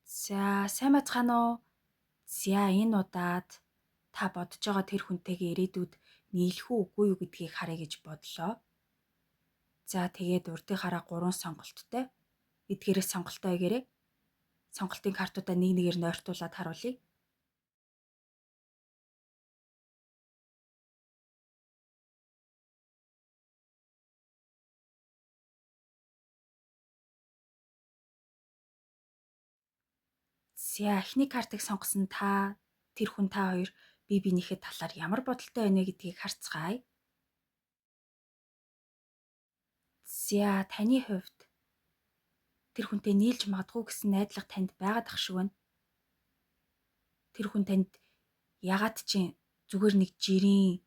За, сайн бацгаана уу? За, энэ удаад та бодож байгаа тэр хүнтэйгээ ирээдүйд нийлэх үү үгүй юу гэдгийг харъя гэж бодлоо. За, тэгээд урдынхаараа 3 сонголттой. Эдгээрээс сонголтоо эгээрэй. Сонголтын картуудаа нэг нэгээр нойртуулаад харуулъя. За, эхний картыг сонгосон та, тэр хүн та хоёр бие биенийхээ талаар ямар бодолтой байна вэ гэдгийг харцгаая. За, таны хувьд тэр хүнтэй нийлж магадгүй гэсэн найдлага танд байгаад ах шиг байна. Тэр хүн танд ягаад ч зүгээр нэг жирийн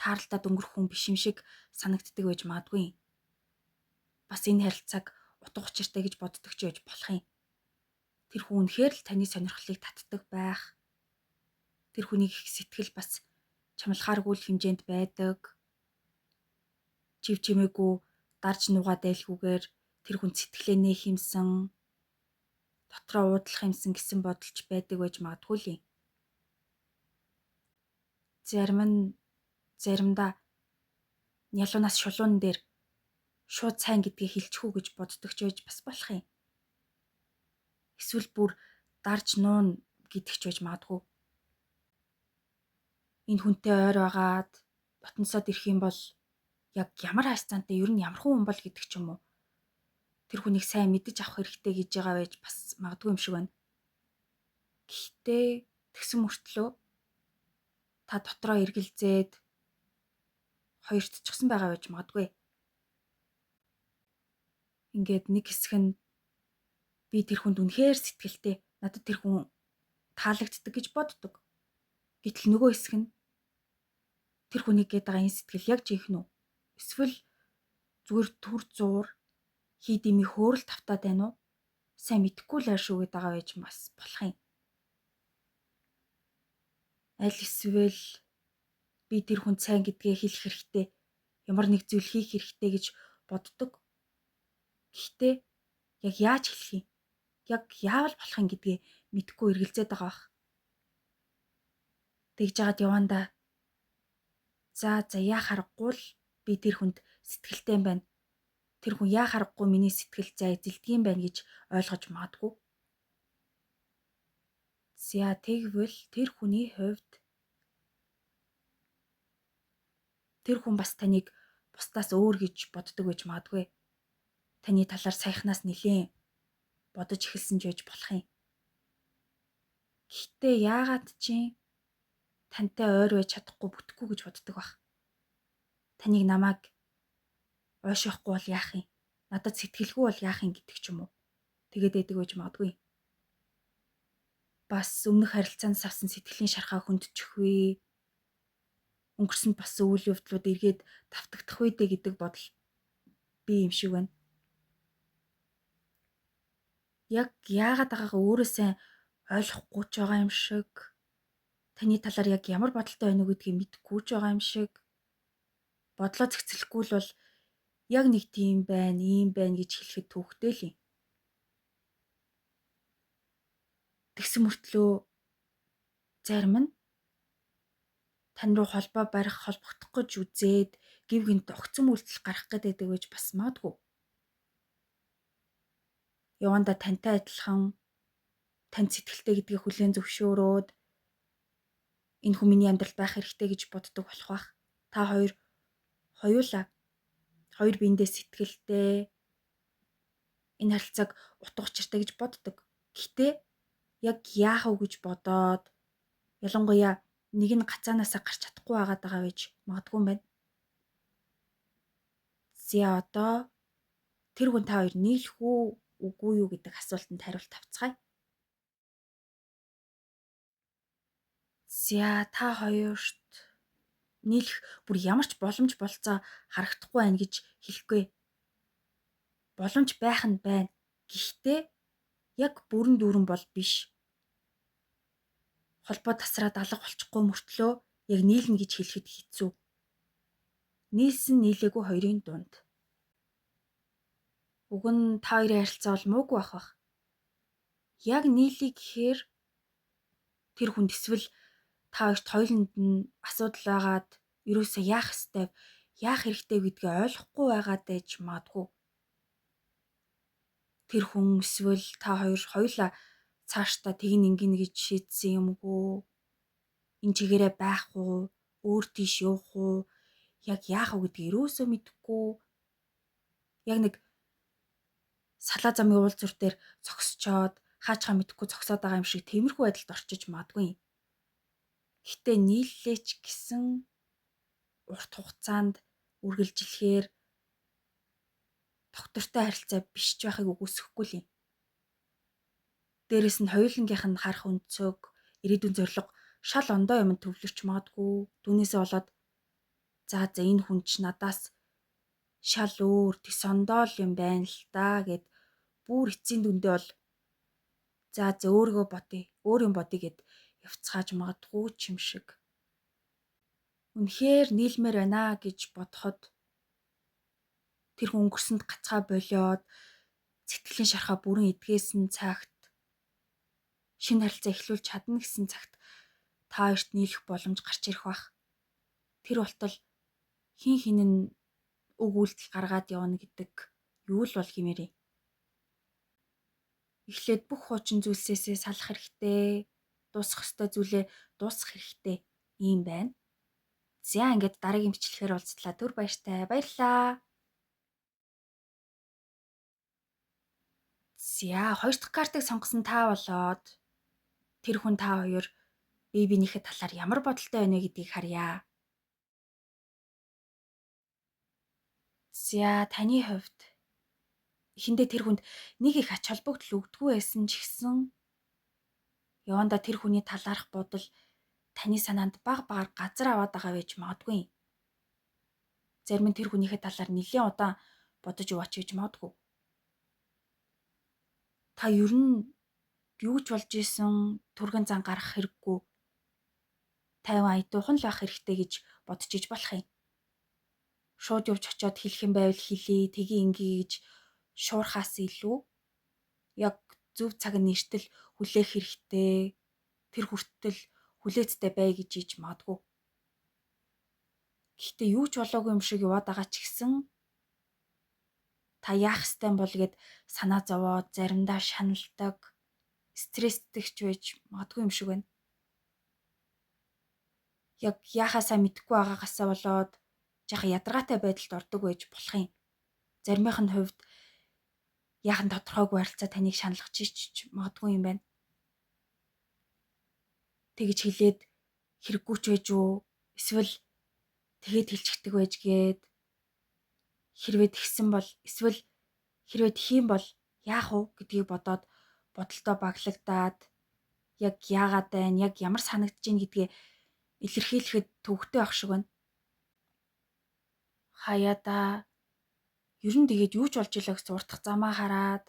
тааралдаад өнгөрөх хүн биш юм шиг санагддаг байж магадгүй. Бас энэ харилцааг утга учиртай гэж боддог ч байж болох юм. Тэр хүн үнэхээр л таны сонирхлыг татдаг байх. Тэр хүнийг их сэтгэл бас чамлахааргүй хэмжээнд байдаг. Чив чимээгүй дарж нугаад байлгүйгээр тэр хүн сэтгэлээ нээх юмсан, дотроо уудлах юмсан гэсэн бодолч байдаг байж магадгүй л юм. Заримдаа нялуунаас шулуун дээр шууд сайн гэдгийг хэлчихүү гэж боддог ч байж бас болох юм. Эсвэл бүр дарж нуун гэдэг ч байж магадгүй. Энэ хүнтэй ойр байгаад дотносоод ирэх юм бол яг ямар хайрцаантай ер нь ямар хүн бол гэдэг ч юм уу. Тэр хүнийг сайн мэдэж авах хэрэгтэй гэж байгаа байж бас магадгүй юм шиг байна. Гэхдээ тэгсэн мөртлөө та дотроо эргэлзээд хоёрт ч гэсэн байгаа байж магадгүй. Ингээд нэг хэсэг нь би тэр хүнд үнэхээр сэтгэлтэй, надад тэр хүн таалагддаг гэж боддог. Гэтэл нөгөө хэсэг нь тэр хүнийг гээд байгаа энэ сэтгэл яг жинхэнэ үү? Эсвэл зүгээр түр зуур хий дими хөөрөл тавтаад байна уу? Сайн мэдэхгүй л ойр шүүгээд байгаа байж бас болох юм. Аль эсвэл би тэр хүнд сайн гэдгээ хэлэх хэрэгтэй, ямар нэг зүйл хийх хэрэгтэй гэж боддог. Гэхдээ яг яаж хэлэх юм? Яг яавал болох юм гэдгээ мэдэхгүй эргэлзээд байгаа бах. Тэгж жагаад явандаа за яа харахгүй л би тэр хүнд сэтгэлтэй юм байна. Тэр хүн яа харахгүй миний сэтгэл зай эзэлдэг юм байна гэж ойлгож магадгүй. За тэгвэл тэр хүний хувьд тэр хүн бас таныг бусдаас өөр гэж боддог байж магадгүй. Таны талаар саяхнаас нэлээн бодож эхэлсэн ч байж болох юм. Гэхдээ яагаад чи тантай ойр байж чадахгүй бүтэхгүй гэж боддог бах. Таныг намайг ойшоохгүй бол яах юм? Надад сэтгэлгүй бол яах юм гэдэг ч юм уу. Тэгээд байдаг байж магадгүй. Бас өмнөх харилцаанаас авсан сэтгэлийн шархаа хөндчихвээ. Өнгөрсөнд болсон үйл явдлууд эргээд давтагдах үедээ гэдэг бодол би юм шиг байна. Яг яагаад байгаагаа өөрөө сайн ойлгохгүй ч байгаа юм шиг. Таны талаар яг ямар бодолтой байна уу гэдгийг мэдэхгүй ч байгаа юм шиг. Бодлоо зэгцлэхгүй л бол яг нэг тийм байна, ийм байна гэж хэлэхэд төвхтэй л юм. Тэгсэн мөртлөө зарим нь тань руу холбоо барих, холбогдох гэж үзээд гів гинт огцом үйлдэл гарах гэдэг байж бас магадгүй. Яванда тантай адилхан танд сэтгэлтэй гэдгийг хүлээн зөвшөөрөөд энэ хүн миний амьдралд байх хэрэгтэй гэж боддог болох бах. Та хоёулаа хоёр биендээ сэтгэлтэй энэ харилцааг утга учиртай гэж боддог. Гэхдээ яг яах вэ гэж бодоод ялангуяа нэг нь гацаанаасаа гарч чадахгүй байгаад байгаа байж магадгүй юм байна. За одоо тэр хүн та хоёр нийлэх үү үгүй юу гэдэг асуултанд хариулт авцгаая. За та хоёрт нийлэх бүр ямар ч боломж болцоо харагдахгүй байна гэж хэлэхгүй. Боломж байх нь байна. Гэхдээ яг бүрэн дүүрэн бол биш. Холбоо тасраад алга болчихгүй мөртлөө яг нийлнэ гэж хэлэхэд хэцүү. Нийлсэн нийлээгүй хоёрын дунд. Уг нь та хоёрын харилцаа бол муугүй байх бах. Яг нийлий гэхээр тэр хүнд эсвэл та хоёрт хоёуланд нь асуудал байгаад ерөөсөө яах хэрэгтэй гэдгээ ойлгохгүй байгаад байж магадгүй. Тэр хүн эсвэл та хоёулаа цаашдаа тэгин ингэнэ гэж шийдсэн юмгүй. Энэ чигээрээ байх уу? Өөр тийш явах уу? Яг яах вэ гэдгийг ерөөсөө мэдэхгүй. Яг нэг салаа замын уулзуур дээр зогсчоод хаачгаа мэдэхгүй зогсоод байгаа юм шиг тиймэрхүү байдалд орчиж магадгүй. Гэтэ нийллээч гэсэн урт хугацаанд үргэлжлэхээр доктортой харилцаа биш ч байхыг үгүйсэхгүй л юм. Дээрэс нь хоёулангийнх нь харах өнцөг, ирээдүйн зорилго шал ондоо юмд төвлөрч магадгүй. Түүнээсээ болоод за энэ хүн ч надаас шал өөр тис ондоол юм байна л да гэд бүр эцсийн дүндээ бол за өөрийгөө бодъё, өөр юм бодъё гэд явцгааж магадгүй ч юм шиг. Үнэхээр нийлмээр байна гэж бодоход тэр хүн өнгөрсөнд гацгаа болоод сэтгэлийн шархаа бүрэн эдгээсэн цагт шинэ харилцаа эхлүүлж чадна гэсэн цагт та хоёрт нийлэх боломж гарч ирэх бах. Тэр болтол хин хин нь үг үйлдэл гаргаад явна гэдэг юу л бол хэмээрээ. Эхлээд бүх хуучин зүйлсээсээ салах хэрэгтэй. Дуусах ёстой зүйлээ дуусгах хэрэгтэй. Ийм байна. За ингээд дараагийн бичлэгээр уулзлаа. Түр баяртай. Баярлалаа. За хоёр дахь картыг сонгосон та болоод тэр хүн та хоёр бие биенийхээ талаар ямар бодолтой байна вэ гэдгийг харъя. За таны хувьд эхэндээ тэр хүнд нэг их ач холбогдол өгдөггүй байсан ч гэсэн яванда тэр хүний талаарх бодол таны санаанд баг багаар газар аваад байгаа байж магадгүй. Зарим нь тэр хүнийхээ талаар нэлээд удаан бодож яваач гэж магадгүй. Та ер нь юу ч болж исэн түргэн зан гарах хэрэггүй. 50 аятуухан л байх хэрэгтэй гэж бодож иж болох юм. Шууд явж очиод хэлэх юм байвал хэлий, тгий ингээ гэж шуурхаас илүү яг зөв цаг нь нэртэл хүлээх хэрэгтэй. Тэр хүртэл хүлээцтэй бай гэж иж магадгүй. Гэхдээ юу ч болоогүй юм шиг яваад байгаа ч гэсэн та яах ёстой бол гэд санаа зовоод заримдаа шаналдаг, стресстэгч байж магадгүй юм шиг байна. Яг яахаасаа мэдэхгүй байгаагаасаа болоод жаахан ядаргаатай байдалд ордог байж болох юм. Заримийнх нь хувьд яахан тодорхойгүй харилцаа таныг шаналгаж ич магадгүй юм байна. Тэгж хэлээд хэрэггүй ч байж үү? Эсвэл тэгээд хэлчихдэг байж гээд хэрвээ тэгсэн бол эсвэл хэрвээ тхиим бол яах вэ гэдгийг бодоод бодолтой баглагдаад яг яагаад байна, яг ямар санагдаж байна гэдгээ илэрхийлэхэд төвөгтэй байх шиг байна. Хаяада ер нь тэгээд юу ч болж илаа гэсэн уртх замаа хараад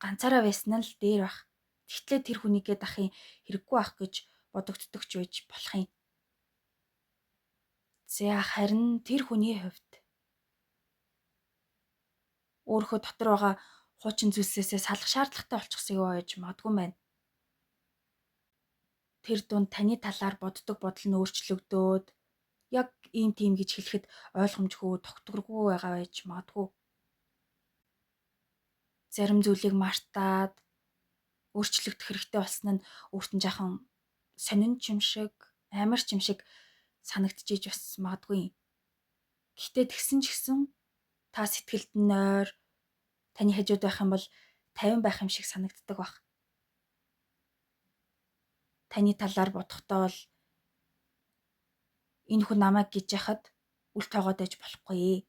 ганцаараа байсан нь л дээр бах. Тэгтлээ тэр хүнийгээ дахин хэрэггүй байх гэж бодогддог ч байж болох юм. За харин тэр хүний хувьд өөрийнхөө дотор байгаа хуучин зүйлсээсээ салах шаардлагатай болчихсон юу гэж магадгүй байна. Тэр дунд таны талаар боддог бодол нь өөрчлөгдөөд яг ийм тийм гэж хэлэхэд ойлгомжгүй, тогтворгүй байгаа байж магадгүй. Зарим зүйлийг мартаад өөрчлөгдөх хэрэгтэй болсон нь өөрт нь жаахан сонин ч юм шиг, амар ч юм шиг санагдчихэж бас магадгүй. Гэхдээ тэгсэн ч гэсэн та сэтгэлд нь нойр, таны хажууд байх юм бол 50 байх юм шиг санагддаг бах. Таны талаар бодохдоо бол энэ хүн намайг гэж яхад үл тоогоод байж болохгүй.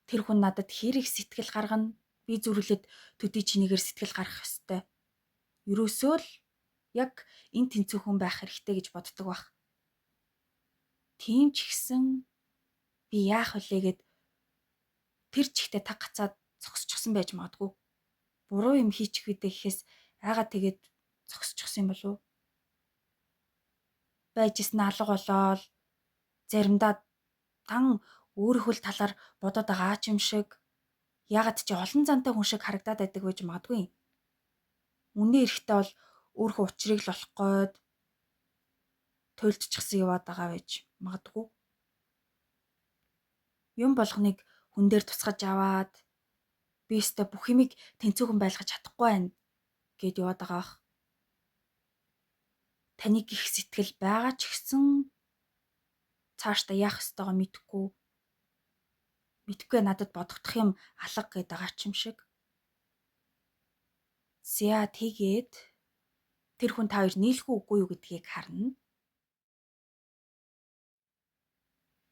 Тэр хүн надад хэрэг сэтгэл гаргана, би зүрлээд төдий чинийгээр сэтгэл гаргах ёстой. Ерөөсөө л яг энэ тэнцвэрхэн байх хэрэгтэй гэж боддог бах. Тийм ч гэсэн би яах вүлээ гэд тэр чигтээ таг гацаад зогсчихсан байж магадгүй. Буруу юм хийчих үедээ гэхээс айгаад тэгээд зогсчихсан юм болов уу? Байжсэн алга болоод заримдаа тан өөрийнхөө талаар бодоод байгаа ч юм шиг ягаад ч олон зантай хүн шиг харагдаад байдаг байж магадгүй. Үнэн эрэхтэй бол өөрийнхөө учрыг л олох гээд туйлдчихсан яваад байгаа байж магадгүй. Юм болгоныг хүн дээр тусгаж аваад би өстэй бүх юмыг тэнцүүхэн байлгаж чадахгүй байна гэд яваад байгаа бах. Таны гих сэтгэл байгаа ч гэсэн цаашдаа яах ёстойгоо мэдэхгүй надад бодогдох юм алга гээд байгаа ч юм шиг. Зя тэгээд тэр хүн та хоёр нийлэхгүй үгүй юу гэдгийг харна.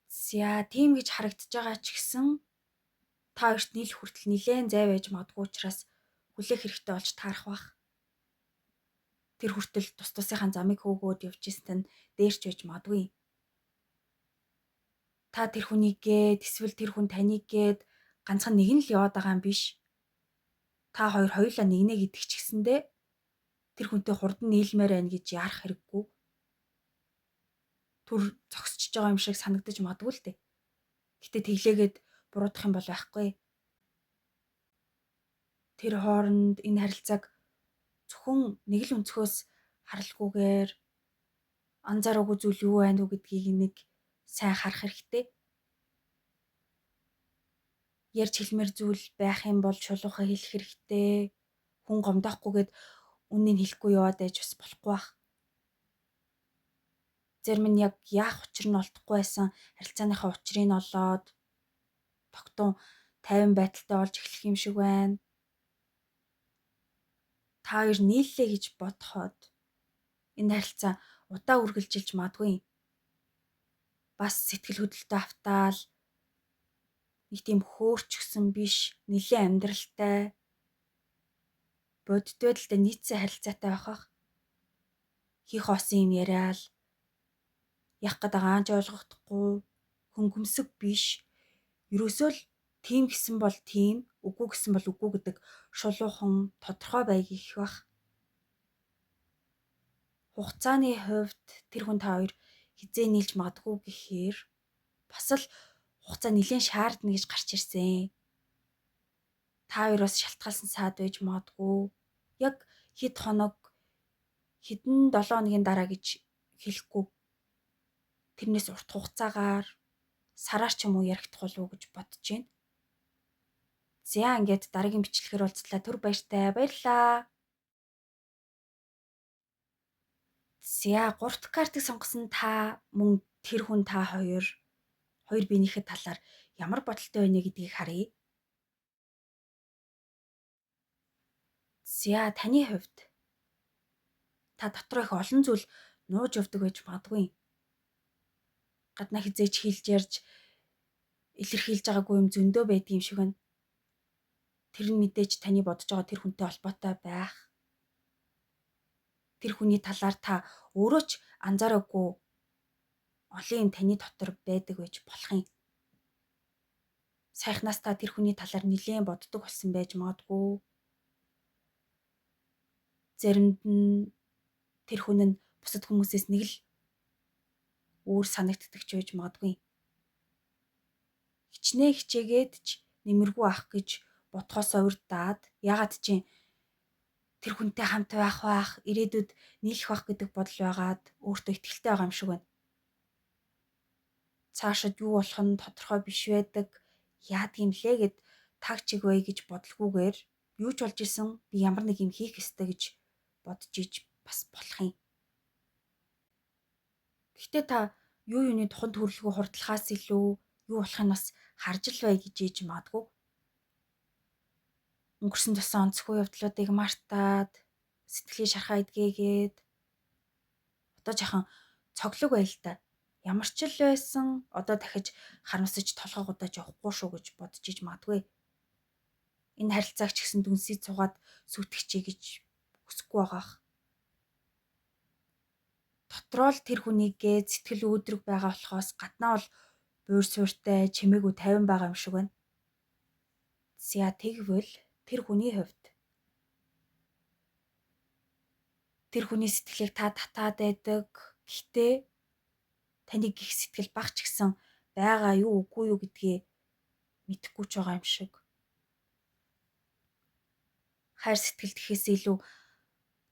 За тийм гэж харагдаж байгаа ч гэсэн та хоёрт нийлэх хүртэл нилээн зай байж магадгүй учраас хүлээх хэрэгтэй болж таарах бах. Тэр хүртэл тус тусынхаа замыг хөөгөөд явж ирсэн нь дээрч байж магадгүй. Та тэр хүнийг гээд эсвэл тэр хүн таныг гээд ганцхан нэг нь л яваад байгаа юм биш. Та хоёр хоёулаа нэгнэ гэдэг ч гэсэндээ тэр хүнтэй хурдан нийлмээр байна гэж яарах хэрэггүй. Түр зогсчихж байгаа юм шиг санагдаж магадгүй л дээ. Гэтэ тэглээгээд буруудах юм бол байхгүй. Тэр хооронд энэ харилцааг зөвхөн нэг л өнцгөөс харалгүйгээр анзаараагүй зүйл юу байна уу гэдгийг нэг сайн харах хэрэгтэй. Ярьж хэлмээр зүйл байх юм бол шулуухаа хэлэх хэрэгтэй. Хүн гомдоохгүйгээд үннийг хэлэхгүй яваад байж бас болохгүй бах. Зарим нь яг яах учир нь олдохгүй байсан харилцааныхаа учрыг нь олоод тогтун тайван байдалтай болж эхлэх юм шиг байна. Та хоёр нийллээ гэж бодоход энэ харилцаа удаа үргэлжилж магадгүй. Бас сэтгэл хөдлөлтөй автаал нэг тийм хөөрч гсэн биш, нэлээд амьдралтай бодит байдалтай нийцсэн харилцаатай байхах. Хийх осон юм яриад яг гэдэг аанч ойлгохдохгүй хөнгөмсөг биш. Ерөөсөө л тийм гэсэн бол тийм, үгүй гэсэн бол үгүй гэдэг шулуухан тодорхой байг их бах. Хугацааны хувьд тэр хүн та хоёр хизээ нийлж магадгүй гэхээр бас л хугацаа нэлээд шаардна гэж гарч ирсэн. Та хоёроос шалтгаалсан саад байж магадгүй. Яг хэд хоног хэдэн 7 хоногийн дараа гэж хэлэхгүй. Тэрнээс урт хугацаагаар сараар ч юм уу яригдах болов уу гэж бодож байна. За ингээд дараагийн бичлэгээр уулзлаа. Түр баяртай. Баярлалаа. За 3 дахь картыг сонгосон та мөн тэр хүн та хоёр биенийхээ талаар ямар бодолтой байна гэдгийг харъя. За таны хувьд та дотроо их олон зүйл нууж явдаг байж магадгүй. Гаднаа хизээч хэлж ярьж илэрхийлж байгаагүй юм зөндөө байдаг юм шиг байна. Тэр нь мэдээж таны бодож байгаа тэр хүнтэй холбоотой байх. Тэр хүний талаар та өөрөө ч анзаараагүй олон юм таны дотор байдаг байж болох юм. Сайхнаас та тэр хүний талаар нэлээд боддог болсон байж магадгүй. Заримд нь тэр хүн нь бусад хүмүүсээс нэг л өөр санагддаг ч байж магадгүй. Хичээгээд ч нэмэргүй ах гэж бодхоосоо урьдаад ягаад чинь тэр хүнтэй хамт байх, ирээдүйд нийлэх байх гэдэг бодол байгаад өөртөө ихтэй байгаа юм шиг байна. Цаашид юу болох нь тодорхой биш байдаг. Яадаг юм лээ гэд таг чиг бай гэж бодлогүйгээр юу ч болж исэн би ямар нэг юм хийх ёстой гэж бодож иж бас болох юм. Гэхдээ та юуны туханд төрөлгөө хурдлахаас илүү юу болохыг бас харж л бай гэж ээж магадгүй. Өнгөрсөн тусан онцгүй явдлуудыг мартаад сэтгэлээ шархаа идгээгээд одоо жахан цоглог байл та. Ямар ч л байсан одоо дахиж харамсаж толгой гудаж явахгүй шүү гэж бодож иж магадгүй. Энэ харилцааг ч гэсэн дүнсий цугаад сүтгэжээ гэж хүсэхгүй байгаах. Дотроо л тэр хүнийгээ сэтгэл өөдрөг байгаа болохоос гаднаа бол буур суурьтай чимээгүй тайван байгаа юм шиг байна. За тэгвэл тэр хүний хувьд тэр хүний сэтгэлийг та татаад байдаг. Гэхдээ таны гих сэтгэл багч гисэн байгаа юу үгүй юу гэдгээ мэдэхгүй ч байгаа юм шиг. Хайр сэтгэл гэхээс илүү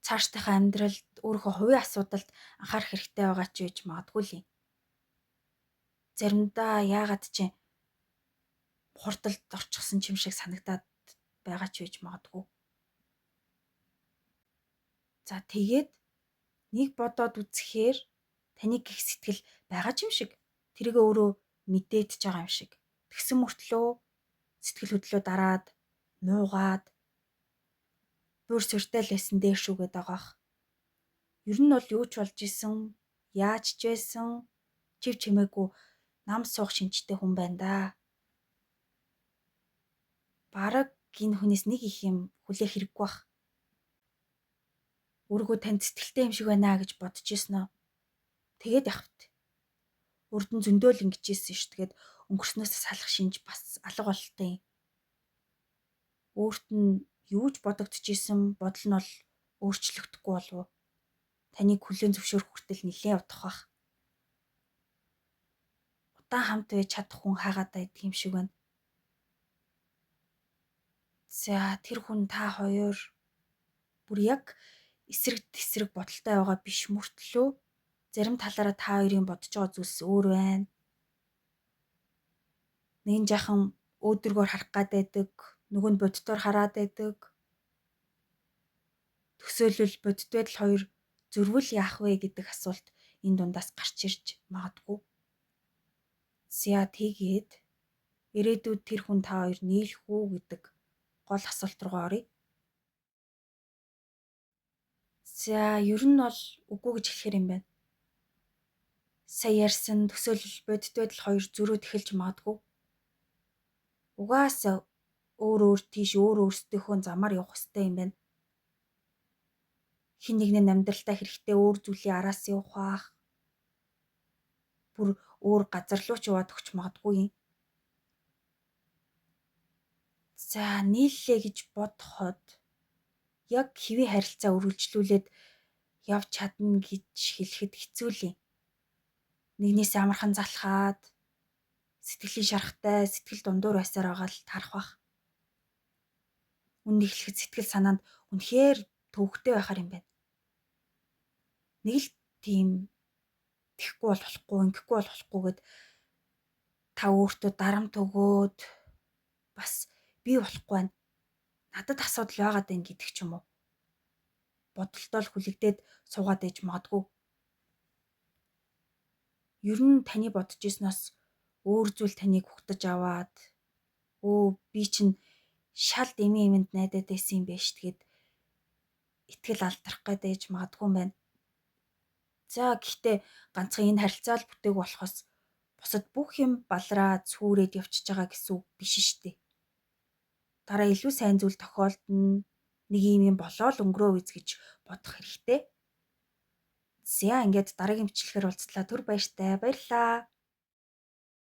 цаашдынхаа амьдралд өөрийнхөө хувийн асуудалд анхаарах хэрэгтэй байгаа ч гэж магадгүй л юм. Заримдаа яагаад ч хурдалд орчихсон юм шиг санагдаад байгаа ч гэж магадгүй. За тэгээд нэг бодоод үзэхээр таны гих сэтгэл байгаа ч юм шиг. Тэрийг өөрөө мэдээдж байгаа юм шиг. Тэгсэн мөртлөө сэтгэл хөдлөө дараад нуугаад бүр сүртэй л байсан дээр шүүгээд байгаах. Ер нь бол юу ч болж исэн, яаж ч байсан чив чимээгүй нам суух шинжтэй хүн байна да. Бараг энэ хүнээс нэг их юм хүлээх хэрэггүй бах. Өөргөө танд сэтгэлтэй юм шиг байна гэж бодож ирсэн нь. Тэгээд явахт. Урд нь зөндөөл ингэжсэн шүү. Тэгээд өнгөрснөөс салах шинж бас алга бололтой юм. Өөрт нь юу ч бодогдчихсэн бодол нь бол өөрчлөгдөхгүй болов уу? Таныг хүлээн зөвшөөрөх хүртэл нэлээд удах бах. Удаан хамт байж чадах хүн хайгаад байдаг юм шиг байна. За тэр хүн та хоёр бүр яг эсрэг тесрэг бодолтой байгаа биш мөртлөө зарим талаараа та хоёрын бодож байгаа зүйлс өөр байна. Нэг нь жаахан өөдрөгөөр харах гад байдаг, нөгөө нь боддоор хараад байдаг. Төсөөлөл бодит байдал хоёр зөрвөл яах вэ гэдэг асуулт энэ дундаас гарч ирж магадгүй. За тэгээд ирээдүйд тэр хүн та хоёр нийлэх үү гэдэг гол асуулт руу оръё. За ер нь бол үгүй гэж хэлэхэр юм байна. Сая ярьсан төсөөлөл бодит байдал хоёр зөрөөд эхэлж магадгүй. Угаасаа өөр тийш өөр өөрсдийнхөө замаар явах хэрэгтэй юм байна. Хин нэг нь амьдралдаа хэрэгтэй өөр зүйлийн араас явах бах. Бүр өөр газар руу ч яваад өгч магадгүй юм. За нийллээ гэж бодоход яг хэвийн харилцаа үргэлжлүүлээд явж чадна гэж хэлэхэд хэцүү л юм. Нэгнээс амархан залхаад сэтгэлийн шарахтай сэтгэл дундуур байсаар байгаа л тарах бах. Үнийг хэлэхэд сэтгэл санаанд үнэхээр төвөгтэй байхаар юм байна. Нэг л тийм тэхгүй бол болохгүй, ингэхгүй бол болохгүй гэд та өөртөө дарамт өгөөд бас би болохгүй байна. Надад асуудал байгаад байна гэдэг ч юм уу. Бодолтой л хүлэгдээд суугаад ээж магадгүй. Ер нь таны бодож ирснээс өөр зүйл таныг хугтаж аваад би чинь шал дэмий юмд найдаад байсан юм байна ш тэгээд итгэл алдрах гэдэг магадгүй юм байна. За гэхдээ ганцхан энэ харилцаа л бүтээг болохоос бусад бүх юм балраа цүүрээд явчихж байгаа гэсэн үг биш штэ. Дараа илүү сайн зүйл тохиолдно. Нэг юм болоо л өнгөрөө үз гэж бодох хэрэгтэй. За ингээд дараагийн бичлэгээр уулзлаа. Түр баяртай. Баярлалаа.